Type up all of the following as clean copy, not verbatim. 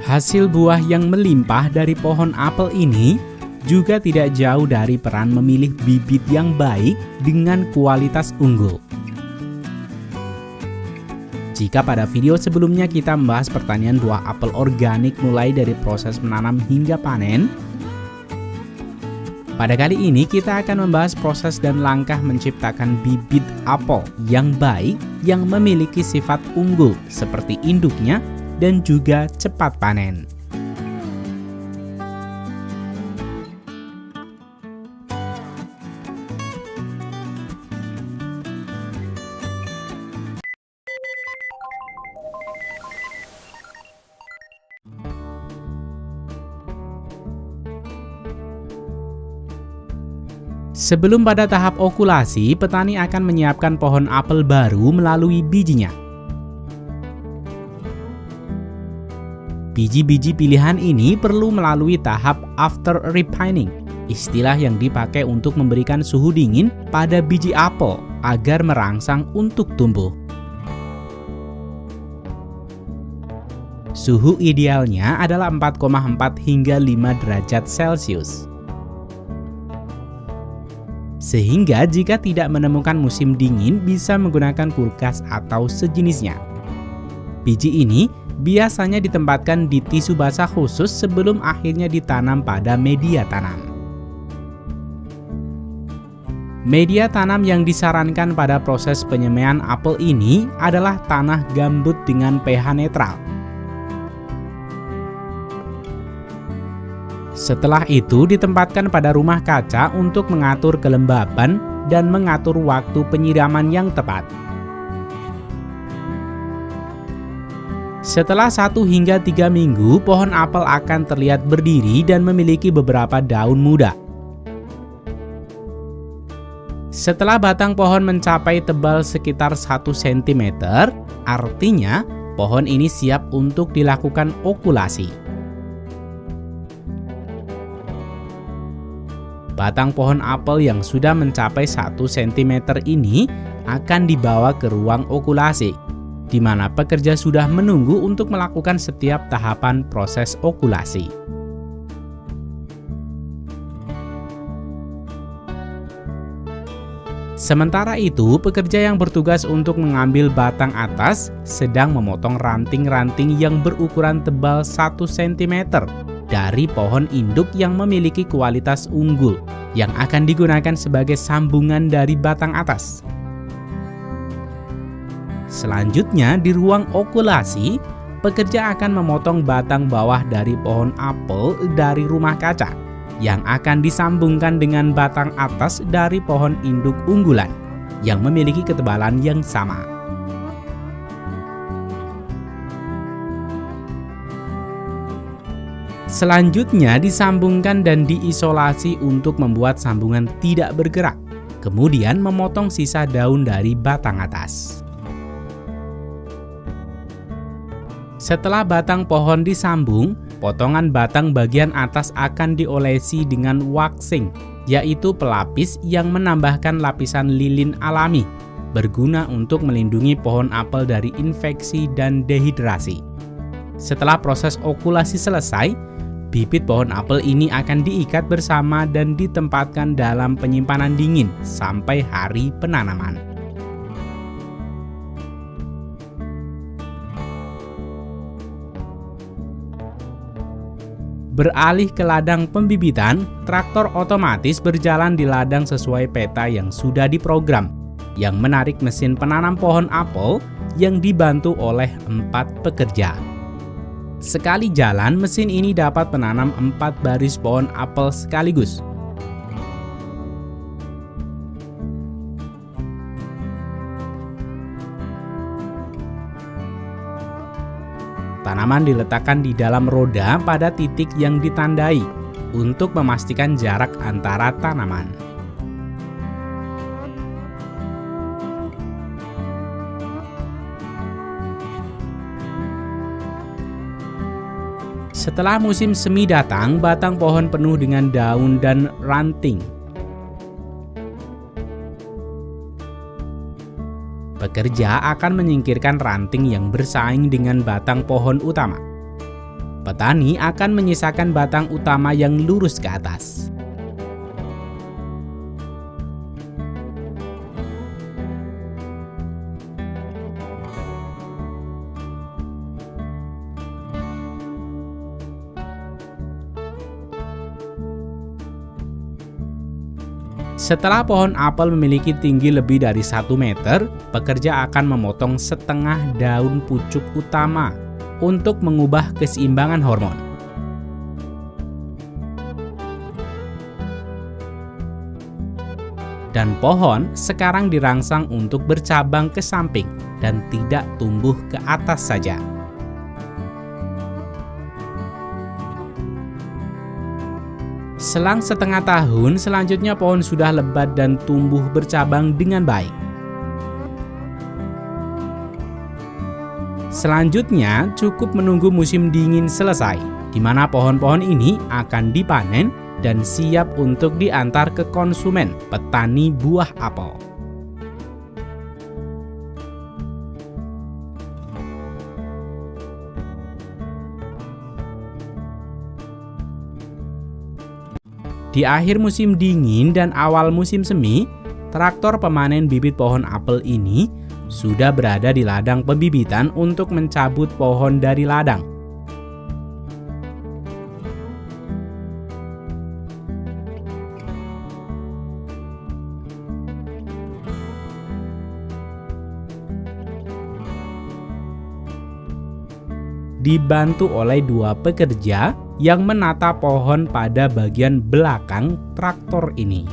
Hasil buah yang melimpah dari pohon apel ini juga tidak jauh dari peran memilih bibit yang baik dengan kualitas unggul. Jika pada video sebelumnya kita membahas pertanian buah apel organik mulai dari proses menanam hingga panen, pada kali ini kita akan membahas proses dan langkah menciptakan bibit apel yang baik yang memiliki sifat unggul seperti induknya dan juga cepat panen. Sebelum pada tahap okulasi, petani akan menyiapkan pohon apel baru melalui bijinya. Biji-biji pilihan ini perlu melalui tahap after ripening, istilah yang dipakai untuk memberikan suhu dingin pada biji apel agar merangsang untuk tumbuh. Suhu idealnya adalah 4,4 hingga 5 derajat Celcius. Sehingga jika tidak menemukan musim dingin bisa menggunakan kulkas atau sejenisnya. Biji ini biasanya ditempatkan di tisu basah khusus sebelum akhirnya ditanam pada media tanam. Media tanam yang disarankan pada proses penyemaian apel ini adalah tanah gambut dengan pH netral. Setelah itu ditempatkan pada rumah kaca untuk mengatur kelembaban dan mengatur waktu penyiraman yang tepat. Setelah 1 hingga 3 minggu, pohon apel akan terlihat berdiri dan memiliki beberapa daun muda. Setelah batang pohon mencapai tebal sekitar 1 cm, artinya pohon ini siap untuk dilakukan okulasi. Batang pohon apel yang sudah mencapai 1 cm ini akan dibawa ke ruang okulasi, di mana pekerja sudah menunggu untuk melakukan setiap tahapan proses okulasi. Sementara itu, pekerja yang bertugas untuk mengambil batang atas sedang memotong ranting-ranting yang berukuran tebal 1 cm dari pohon induk yang memiliki kualitas unggul yang akan digunakan sebagai sambungan dari batang atas. Selanjutnya, di ruang okulasi, pekerja akan memotong batang bawah dari pohon apel dari rumah kaca yang akan disambungkan dengan batang atas dari pohon induk unggulan yang memiliki ketebalan yang sama. Selanjutnya disambungkan dan diisolasi untuk membuat sambungan tidak bergerak, kemudian memotong sisa daun dari batang atas. Setelah batang pohon disambung, potongan batang bagian atas akan diolesi dengan waxing, yaitu pelapis yang menambahkan lapisan lilin alami, berguna untuk melindungi pohon apel dari infeksi dan dehidrasi. Setelah proses okulasi selesai, bibit pohon apel ini akan diikat bersama dan ditempatkan dalam penyimpanan dingin sampai hari penanaman. Beralih ke ladang pembibitan, traktor otomatis berjalan di ladang sesuai peta yang sudah diprogram, yang menarik mesin penanam pohon apel yang dibantu oleh 4 pekerja. Sekali jalan, mesin ini dapat menanam 4 baris pohon apel sekaligus. Tanaman diletakkan di dalam roda pada titik yang ditandai untuk memastikan jarak antara tanaman. Setelah musim semi datang, batang pohon penuh dengan daun dan ranting. Pekerja akan menyingkirkan ranting yang bersaing dengan batang pohon utama. Petani akan menyisakan batang utama yang lurus ke atas. Setelah pohon apel memiliki tinggi lebih dari 1 meter, pekerja akan memotong setengah daun pucuk utama untuk mengubah keseimbangan hormon. Dan pohon sekarang dirangsang untuk bercabang ke samping dan tidak tumbuh ke atas saja. Selang setengah tahun, selanjutnya pohon sudah lebat dan tumbuh bercabang dengan baik. Selanjutnya, cukup menunggu musim dingin selesai, di mana pohon-pohon ini akan dipanen dan siap untuk diantar ke konsumen, petani buah apel. Di akhir musim dingin dan awal musim semi, traktor pemanen bibit pohon apel ini sudah berada di ladang pembibitan untuk mencabut pohon dari ladang. Dibantu oleh 2 pekerja yang menata pohon pada bagian belakang traktor ini.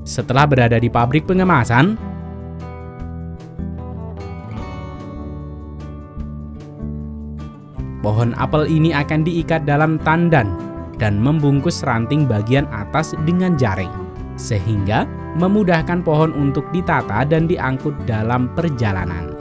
Setelah berada di pabrik pengemasan, pohon apel ini akan diikat dalam tandan dan membungkus ranting bagian atas dengan jaring, sehingga memudahkan pohon untuk ditata dan diangkut dalam perjalanan.